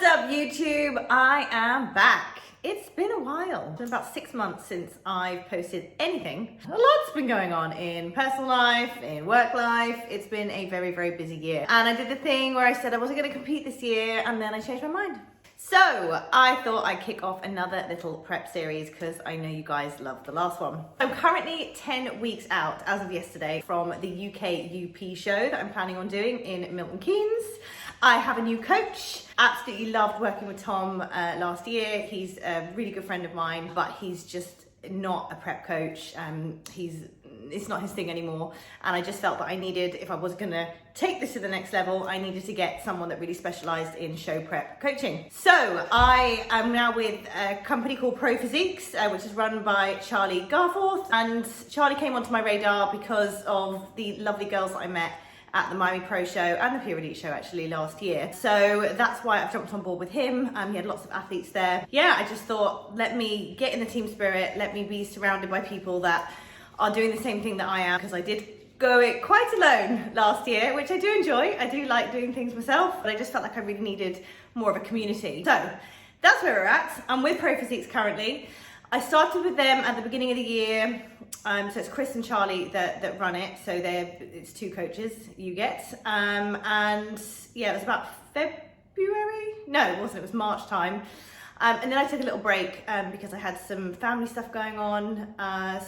What's up, YouTube? I am back. It's been a while. It's been about 6 months since I've posted anything. A lot's been going on in personal life, in work life. It's been a very, very busy year. And I did the thing where I said I wasn't going to compete this year, and then I changed my mind. So I thought I'd kick off another little prep series because I know you guys loved the last one. I'm currently 10 weeks out as of yesterday from the UKUP show that I'm planning on doing in Milton Keynes. I have a new coach. Absolutely loved working with Tom last year. He's a really good friend of mine, but he's just not a prep coach. It's not his thing anymore. And I just felt that I needed, if I was gonna take this to the next level, I needed to get someone that really specialized in show prep coaching. So I am now with a company called Pro Physiques, which is run by Charlie Garforth. And Charlie came onto my radar because of the lovely girls that I met at the Miami Pro Show and the Pure Elite Show actually last year. So that's why I've jumped on board with him. He had lots of athletes there. Yeah, I just thought, let me get in the team spirit, let me be surrounded by people that are doing the same thing that I am, because I did go it quite alone last year, which I do enjoy. I do like doing things myself, but I just felt like I really needed more of a community. So that's where we're at. I'm with Pro Physiques currently. I started with them at the beginning of the year. So it's Chris and Charlie that run it. So it's two coaches you get. And yeah, it was about February? No, it wasn't, it was March time. And then I took a little break because I had some family stuff going on.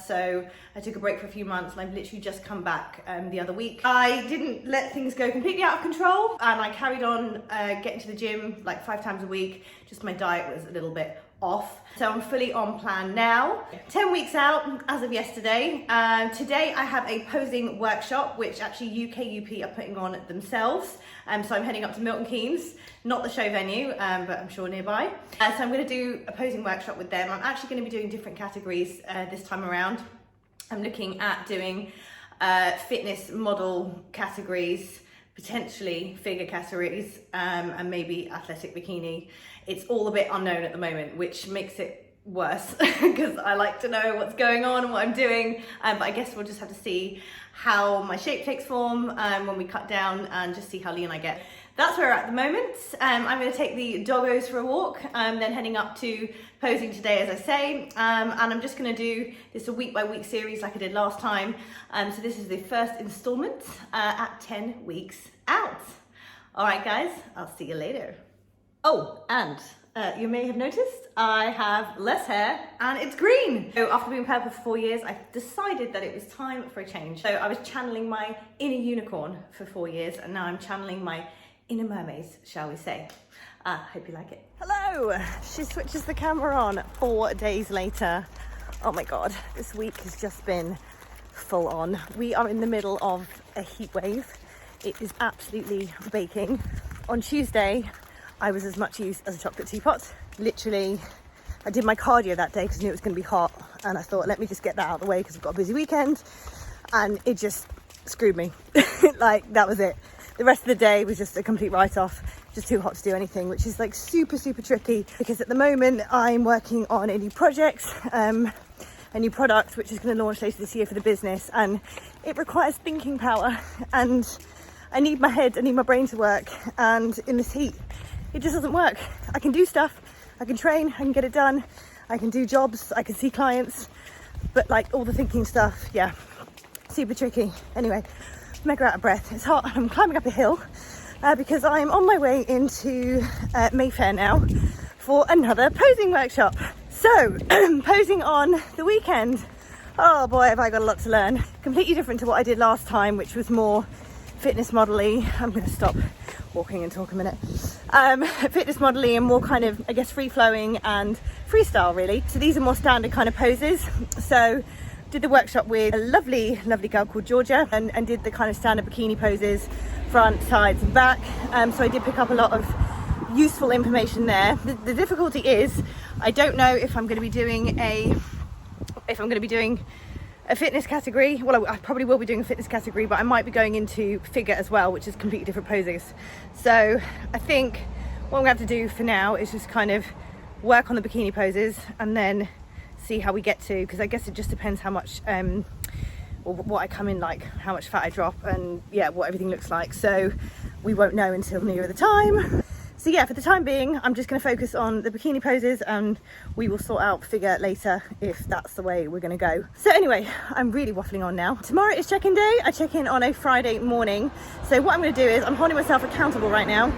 So I took a break for a few months, and I've literally just come back the other week. I didn't let things go completely out of control, and I carried on getting to the gym like 5 times a week. Just my diet was a little bit off. So I'm fully on plan now. 10 weeks out as of yesterday. Today I have a posing workshop, which actually UKUP are putting on themselves. So I'm heading up to Milton Keynes, not the show venue, but I'm sure nearby. So I'm going to do a posing workshop with them. I'm actually going to be doing different categories this time around. I'm looking at doing fitness model categories, potentially figure categories, and maybe athletic bikini. It's all a bit unknown at the moment, which makes it worse because I like to know what's going on and what I'm doing. But I guess we'll just have to see how my shape takes form when we cut down, and just see how lean I get. That's where we're at the moment. I'm going to take the doggos for a walk, then heading up to posing today, as I say. And I'm just going to do this a week by week series like I did last time. So this is the first installment at 10 weeks out. All right, guys, I'll see you later. Oh, and you may have noticed I have less hair and it's green. So after being purple for 4 years, I decided that it was time for a change. So I was channeling my inner unicorn for 4 years, and now I'm channeling my inner mermaids, shall we say. Hope you like it. Hello, she switches the camera on 4 days later. Oh my God, this week has just been full on. We are in the middle of a heat wave. It is absolutely baking. On Tuesday, I was as much use as a chocolate teapot. Literally, I did my cardio that day because I knew it was going to be hot, and I thought, let me just get that out of the way because I've got a busy weekend, and it just screwed me. Like, that was it. The rest of the day was just a complete write-off, just too hot to do anything, which is like super, super tricky because at the moment I'm working on a new project, a new product, which is going to launch later this year for the business, and it requires thinking power, and I need my head, I need my brain to work, and in this heat, it just doesn't work. I can do stuff, I can train, I can get it done, I can do jobs, I can see clients, but like all the thinking stuff, yeah, super tricky. Anyway, mega out of breath. It's hot. I'm climbing up a hill because I'm on my way into Mayfair now for another posing workshop. So, posing on the weekend. Oh boy, have I got a lot to learn. Completely different to what I did last time, which was more fitness modelly. I'm going to stop walking and talk a minute. Fitness modelly and more kind of, I guess, free-flowing and freestyle, really. So these are more standard kind of poses. So did the workshop with a lovely, lovely girl called Georgia, and did the kind of standard bikini poses, front, sides and back. So I did pick up a lot of useful information there. The difficulty is, I don't know if I'm going to be doing a fitness category. Well, I probably will be doing a fitness category, but I might be going into figure as well, which is completely different poses. So I think what I'm going to have to do for now is just kind of work on the bikini poses and then see how we get to, because I guess it just depends how much or what I come in like, how much fat I drop, and yeah, what everything looks like. So we won't know until nearer the time. So yeah, for the time being, I'm just going to focus on the bikini poses, and we will sort out figure later if that's the way we're going to go. So anyway, I'm really waffling on now. Tomorrow is check-in day. I check in on a Friday morning. So what I'm going to do is I'm holding myself accountable right now.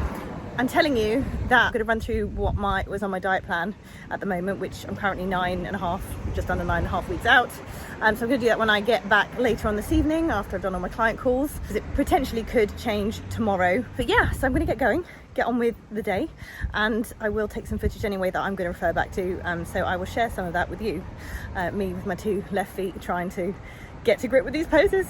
I'm telling you that I'm going to run through what was on my diet plan at the moment, which I'm currently 9.5, just under 9.5 weeks out. So I'm going to do that when I get back later on this evening after I've done all my client calls, because it potentially could change tomorrow. But yeah, so I'm going to get going, get on with the day, and I will take some footage anyway that I'm going to refer back to. So I will share some of that with you. Me with my 2 left feet trying to get to grip with these poses.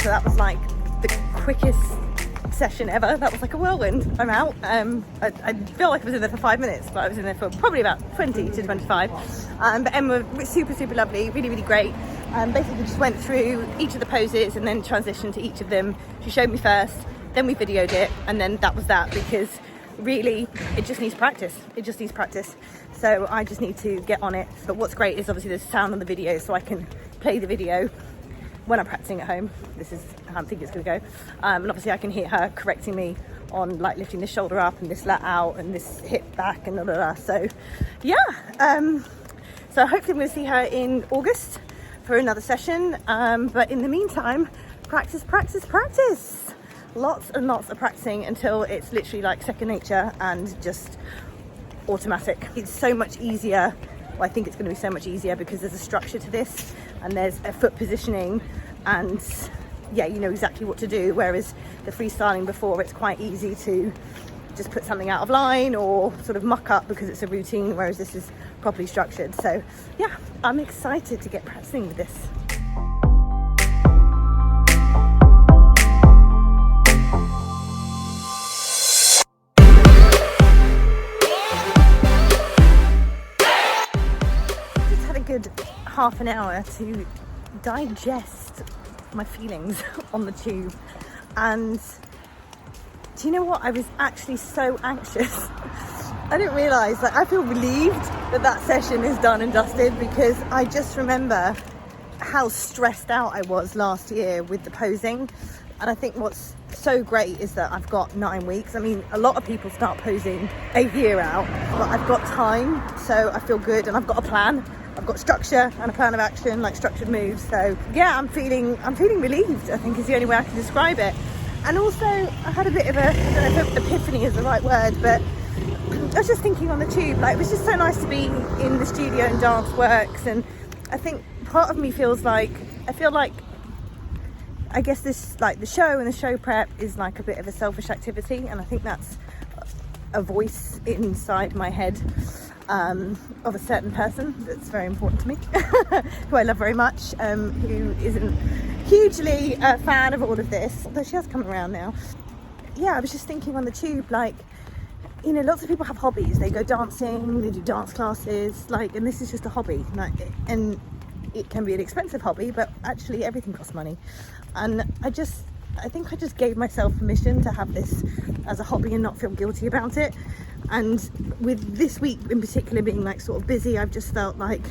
So that was like the quickest session ever. That was like a whirlwind. I'm out. I feel like I was in there for 5 minutes, but I was in there for probably about 20 to 25. But Emma was super lovely, really great. Basically just went through each of the poses and then transitioned to each of them. She showed me first, then we videoed it, and then that was that, because really it just needs practice. It just needs practice. So I just need to get on it. But what's great is obviously there's sound on the video, so I can play the video when I'm practicing at home. This is how I'm thinking it's going to go. And obviously I can hear her correcting me on like lifting this shoulder up and this lat out and this hip back and blah, blah, blah. So yeah, so hopefully I'm going to see her in August for another session. But in the meantime, practice. Lots and lots of practicing until it's literally like second nature and just automatic. It's so much easier. Well, I think it's going to be so much easier because there's a structure to this and there's a foot positioning, and yeah, you know exactly what to do. Whereas the freestyling before, it's quite easy to just put something out of line or sort of muck up because it's a routine, whereas this is properly structured. So yeah, I'm excited to get practicing with this. Good half an hour to digest my feelings on the tube, and do you know what, I was actually so anxious. I didn't realise that. I feel relieved that that session is done and dusted, because I just remember how stressed out I was last year with the posing. And I think what's so great is that I've got 9 weeks. I mean, a lot of people start posing a year out, but I've got time, so I feel good, and I've got a plan. I've got structure and a plan of action, like structured moves. So yeah, I'm feeling relieved, I think is the only way I can describe it. And also I had a bit of a, I don't know if epiphany is the right word, but I was just thinking on the tube, like it was just so nice to be in the studio and dance works. And I think part of me feels like, I guess this, like the show and the show prep is like a bit of a selfish activity, and I think that's a voice inside my head of a certain person that's very important to me, who I love very much, who isn't hugely a fan of all of this, although she has come around now. Yeah, I was just thinking on the tube, like, you know, lots of people have hobbies. They go dancing, they do dance classes, like, and this is just a hobby, like, and it can be an expensive hobby, but actually everything costs money. And I think I just gave myself permission to have this as a hobby and not feel guilty about it. And with this week in particular being like sort of busy, I've just felt like,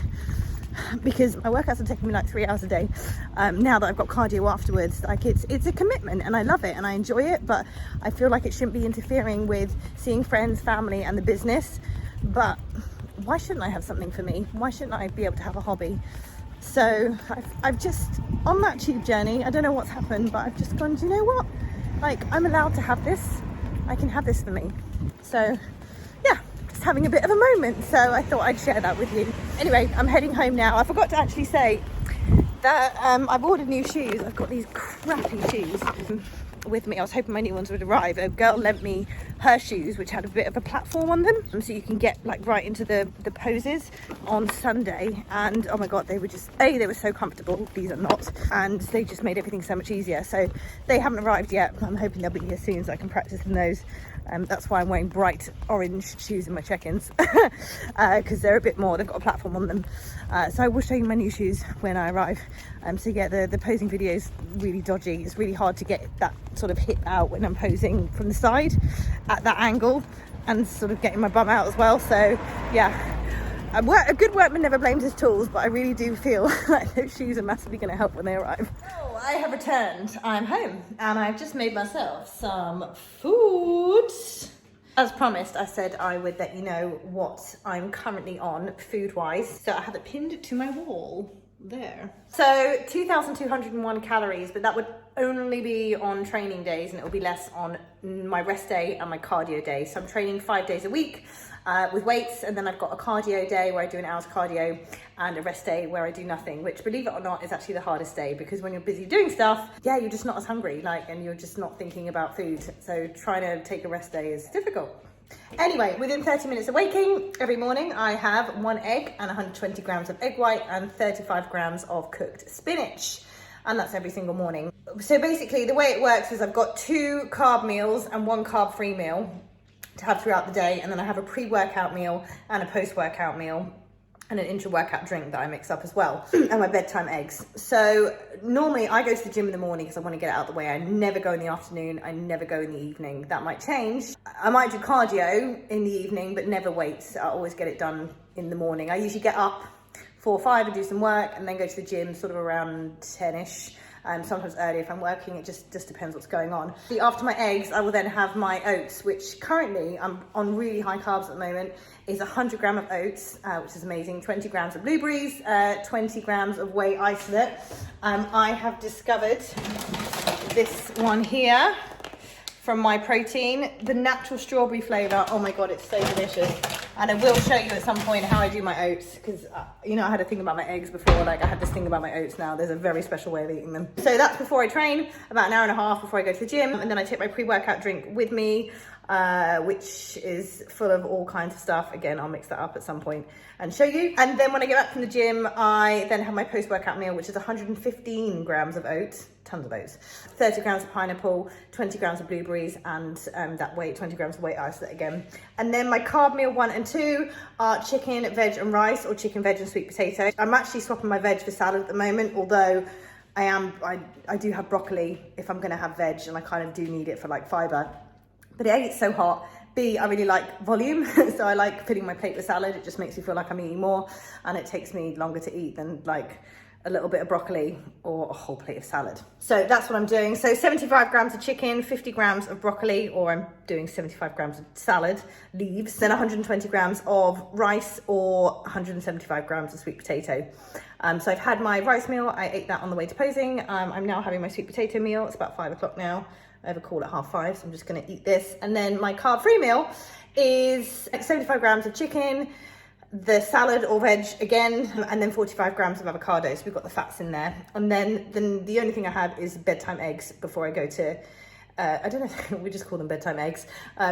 because my workouts are taking me like 3 hours a day, now that I've got cardio afterwards, like it's a commitment, and I love it and I enjoy it, but I feel like it shouldn't be interfering with seeing friends, family and the business. But why shouldn't I have something for me? Why shouldn't I be able to have a hobby? So I've just, on that tube journey, I don't know what's happened, but I've just gone, do you know what, like, I'm allowed to have this. I can have this for me. So yeah, just having a bit of a moment, so I thought I'd share that with you. Anyway, I'm heading home now. I forgot to actually say that I've ordered new shoes. I've got these crappy shoes with me. I was hoping my new ones would arrive. A girl lent me her shoes, which had a bit of a platform on them, so you can get like right into the poses on Sunday. And oh my god, they were just, they were so comfortable. These are not, and they just made everything so much easier. So they haven't arrived yet. I'm hoping they'll be here soon so I can practice in those. That's why I'm wearing bright orange shoes in my check-ins, because they're a bit more, they've got a platform on them. So I will show you my new shoes when I arrive. So yeah, the posing video is really dodgy. It's really hard to get that sort of hip out when I'm posing from the side at that angle, and sort of getting my bum out as well. So yeah, a good workman never blames his tools, but I really do feel like those shoes are massively going to help when they arrive. Oh, I have returned. I'm home and I've just made myself some food. As promised, I said I would let you know what I'm currently on food-wise. So I have it pinned to my wall there. So 2,201 calories, but that would only be on training days, and it will be less on my rest day and my cardio day. So I'm training 5 days a week with weights, and then I've got a cardio day where I do an hour's cardio and a rest day where I do nothing, which, believe it or not, is actually the hardest day, because when you're busy doing stuff, yeah, you're just not as hungry, like, and you're just not thinking about food. So trying to take a rest day is difficult. Anyway, within 30 minutes of waking every morning, I have 1 egg and 120 grams of egg white and 35 grams of cooked spinach. And that's every single morning. So basically the way it works is I've got 2 carb meals and 1 carb-free meal to have throughout the day. And then I have a pre-workout meal and a post-workout meal and an intra-workout drink that I mix up as well, and my bedtime eggs. So normally I go to the gym in the morning because I want to get it out of the way. I never go in the afternoon. I never go in the evening. That might change. I might do cardio in the evening, but never weights. I always get it done in the morning. I usually get up 4 or 5 and do some work, and then go to the gym sort of around 10ish. Sometimes early if I'm working. It just depends what's going on. After my eggs, I will then have my oats, which currently I'm on really high carbs at the moment, is 100 grams of oats, which is amazing, 20 grams of blueberries, 20 grams of whey isolate. I have discovered this one here from My Protein, the natural strawberry flavor. Oh my god, it's so delicious. And I will show you at some point how I do my oats, because you know, I had a thing about my eggs before, like I have this thing about my oats now. There's a very special way of eating them. So that's before I train, about an hour and a half before I go to the gym, and then I take my pre-workout drink with me, which is full of all kinds of stuff. Again, I'll mix that up at some point and show you. And then when I get back from the gym, I then have my post-workout meal, which is 115 grams of oats, tons of oats, 30 grams of pineapple, 20 grams of blueberries, and that weight, 20 grams of whey isolate again. And then my carb meal 1 and 2 are chicken, veg and rice, or chicken, veg and sweet potato. I'm actually swapping my veg for salad at the moment, although I do have broccoli if I'm gonna have veg, and I kind of do need it for like fiber. But A, it's so hot. B, I really like volume. So I like filling my plate with salad. It just makes me feel like I'm eating more, and it takes me longer to eat than like a little bit of broccoli or a whole plate of salad. So that's what I'm doing. So 75 grams of chicken, 50 grams of broccoli, or I'm doing 75 grams of salad leaves, then 120 grams of rice, or 175 grams of sweet potato. So I've had my rice meal. I ate that on the way to posing. I'm now having my sweet potato meal. It's about 5 o'clock now. I have a call at 5:30, so I'm just gonna eat this. And then my carb-free meal is 75 grams of chicken, the salad or veg again, and then 45 grams of avocado. So we've got the fats in there. And then the only thing I have is bedtime eggs before I go to, I don't know, we just call them bedtime eggs,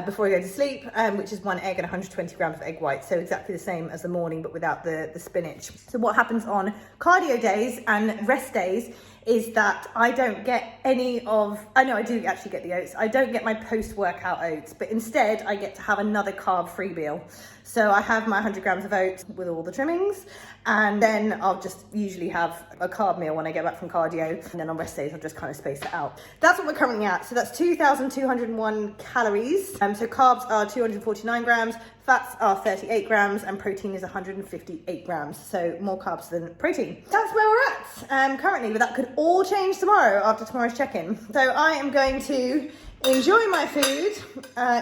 before I go to sleep, which is 1 egg and 120 grams of egg white. So exactly the same as the morning, but without the spinach. So what happens on cardio days and rest days is that I don't get any of, I know I do actually get the oats. I don't get my post-workout oats, but instead I get to have another carb-free meal. So I have my 100 grams of oats with all the trimmings, and then I'll just usually have a carb meal when I get back from cardio, and then on rest days I'll just kind of space it out. That's what we're currently at. So that's 2,201 calories. So carbs are 249 grams, fats are 38 grams, and protein is 158 grams. So more carbs than protein. That's where we're at currently, but that could all change tomorrow after tomorrow's check-in. So I am going to enjoy my food,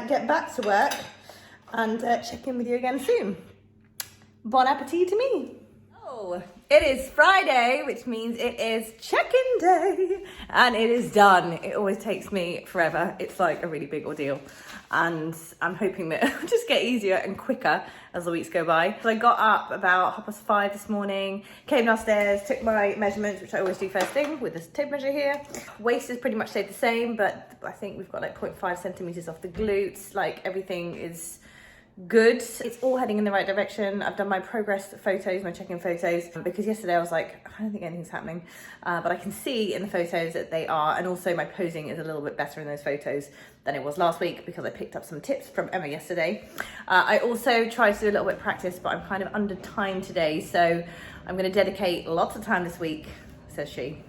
get back to work, and check in with you again soon. Bon appetit to me. Oh, it is Friday, which means it is check-in day, and it is done. It always takes me forever. It's like a really big ordeal, and I'm hoping that it'll just get easier and quicker as the weeks go by. So I got up about 5:30 this morning, came downstairs, took my measurements, which I always do first thing with this tape measure here. Waist has pretty much stayed the same, but I think we've got like 0.5 centimeters off the glutes. Like everything is good. It's all heading in the right direction. I've done my progress photos, my check-in photos, because yesterday I was like, I don't think anything's happening, but I can see in the photos that they are, and also my posing is a little bit better in those photos than it was last week because I picked up some tips from Emma yesterday. I also tried to do a little bit of practice, but I'm kind of under time today, so I'm going to dedicate lots of time this week, says she.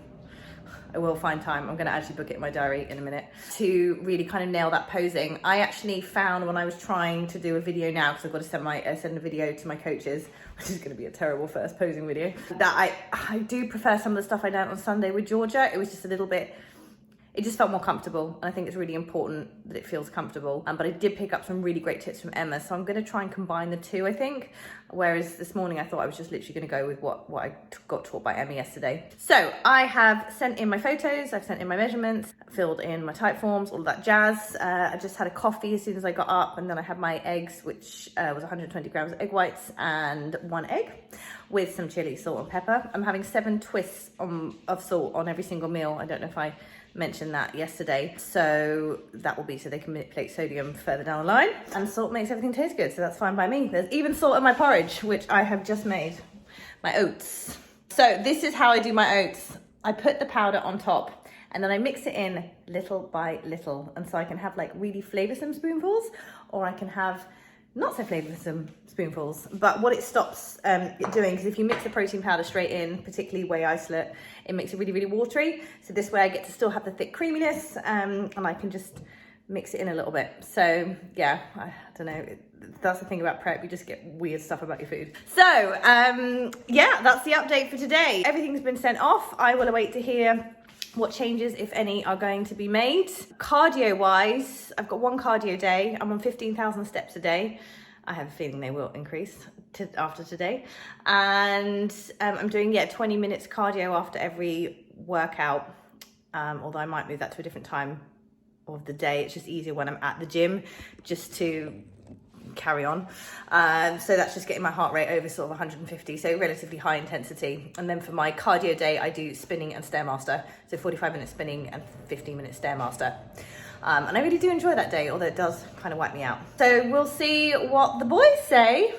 I will find time. I'm going to actually book it in my diary in a minute to really kind of nail that posing. I actually found when I was trying to do a video now, because I've got to send a video to my coaches, which is going to be a terrible first posing video, that I do prefer some of the stuff I did on Sunday with Georgia. It was just a little bit, it just felt more comfortable, and I think it's really important that it feels comfortable. But I did pick up some really great tips from Emma, so I'm going to try and combine the two, I think. Whereas this morning I thought I was just literally going to go with what I got taught by Emma yesterday. So I have sent in my photos, I've sent in my measurements, filled in my type forms, all that jazz. I just had a coffee as soon as I got up, and then I had my eggs, which was 120 grams of egg whites and 1 egg with some chili, salt and pepper. I'm having 7 twists of salt on every single meal. I don't know if I mentioned that yesterday, so that will be so they can manipulate sodium further down the line, and salt makes everything taste good, so that's fine by me. There's even salt in my porridge, which I have just made, my oats. So this is how I do my oats. I put the powder on top, and then I mix it in little by little, and so I can have like really flavoursome spoonfuls, or I can have not so flavoursome spoonfuls. But what it stops it doing, because if you mix the protein powder straight in, particularly whey isolate, it makes it really, really watery. So this way I get to still have the thick creaminess, and I can just mix it in a little bit. So yeah, I don't know. That's the thing about prep, you just get weird stuff about your food. So yeah, that's the update for today. Everything's been sent off. I will await to hear what changes, if any, are going to be made. Cardio wise, I've got 1 cardio day. I'm on 15,000 steps a day. I have a feeling they will increase after today. And I'm doing 20 minutes cardio after every workout, although I might move that to a different time of the day. It's just easier when I'm at the gym just to carry on. So that's just getting my heart rate over sort of 150, so relatively high intensity. And then for my cardio day, I do spinning and Stairmaster, so 45 minutes spinning and 15 minutes Stairmaster. And I really do enjoy that day, although it does kind of wipe me out. So we'll see what the boys say,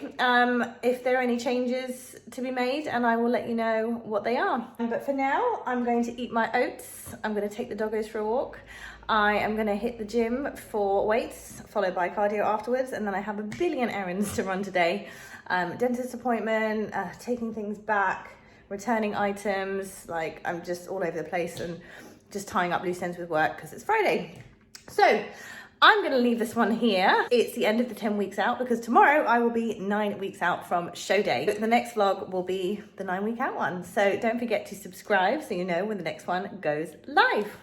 if there are any changes to be made, and I will let you know what they are. But for now, I'm going to eat my oats. I'm going to take the doggos for a walk. I am going to hit the gym for weights, followed by cardio afterwards, and then I have a billion errands to run today. Dentist appointment, taking things back, returning items, like I'm just all over the place and just tying up loose ends with work because it's Friday. So I'm going to leave this one here. It's the end of the 10 weeks out, because tomorrow I will be 9 weeks out from show day. The next vlog will be the 9 week out one. So don't forget to subscribe so you know when the next one goes live.